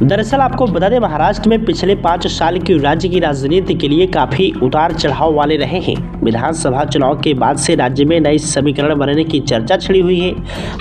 दरअसल आपको बता दें, महाराष्ट्र में पिछले 5 साल की राज्य की राजनीति के लिए काफी उतार चढ़ाव वाले रहे हैं। विधानसभा चुनाव के बाद से राज्य में नए समीकरण बनने की चर्चा छिड़ी हुई है।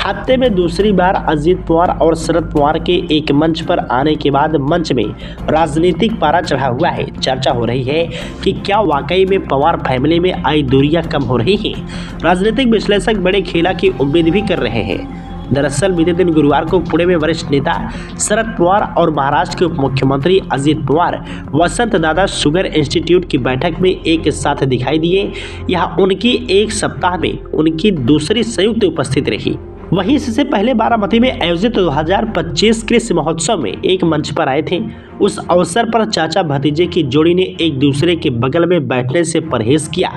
हफ्ते में दूसरी बार अजित पवार और शरद पवार के एक मंच पर आने के बाद मंच में राजनीतिक पारा चढ़ा हुआ है। चर्चा हो रही है कि क्या वाकई में पवार फैमिली में आई दूरियां कम हो रही हैं। राजनीतिक विश्लेषक बड़े खेला की उम्मीद भी कर रहे हैं। दरअसल बीते दिन गुरुवार को पुणे में वरिष्ठ नेता शरद पवार और महाराष्ट्र के उप मुख्यमंत्री अजित पवार वसंत दादा शुगर इंस्टीट्यूट की बैठक में एक साथ दिखाई दिए। यह उनकी एक सप्ताह में उनकी दूसरी संयुक्त उपस्थिति रही। वहीं इससे पहले बारामती में आयोजित 2025 कृषि महोत्सव में एक मंच पर आए थे। उस अवसर पर चाचा भतीजे की जोड़ी ने एक दूसरे के बगल में बैठने से परहेज किया,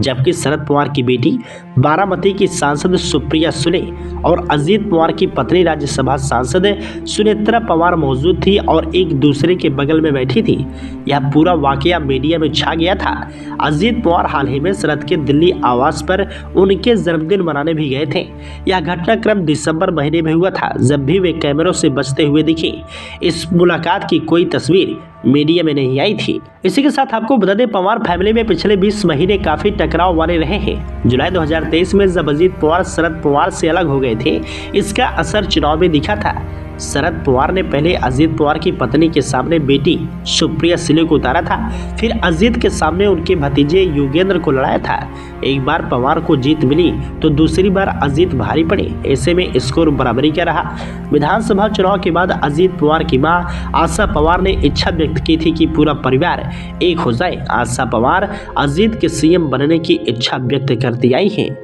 जबकि शरद पवार की बेटी बारामती की सांसद सुप्रिया सुले और अजित पवार की पत्नी राज्यसभा सांसद सुनेत्रा पवार मौजूद थी और एक दूसरे के बगल में बैठी थी। यह पूरा वाकया मीडिया में छा गया था। अजित पवार हाल ही में शरद के दिल्ली आवास पर उनके जन्मदिन मनाने भी गए थे। यह घटनाक्रम दिसंबर महीने में हुआ था, जब भी वे कैमरों से बचते हुए दिखे। इस मुलाकात की कोई तस्वीर मीडिया में नहीं आई थी। इसी के साथ आपको बता दें, पवार फैमिली में पिछले 20 महीने काफी टकराव वाले रहे हैं। जुलाई 2023 में जब अजित पवार शरद पवार से अलग हो गए थे, इसका असर चुनाव में दिखा था। शरद पवार ने पहले अजित पवार की पत्नी के सामने बेटी सुप्रिया सुले को उतारा था, फिर अजित के सामने उनके भतीजे योगेंद्र को लड़ाया था। एक बार पवार को जीत मिली तो दूसरी बार अजित भारी पड़े। ऐसे में स्कोर बराबरी का रहा। विधानसभा चुनाव के बाद अजित पवार की मां आशा पवार ने इच्छा व्यक्त की थी कि पूरा परिवार एक हो जाए। आशा पवार अजित के सीएम बनने की इच्छा व्यक्त करती आई है।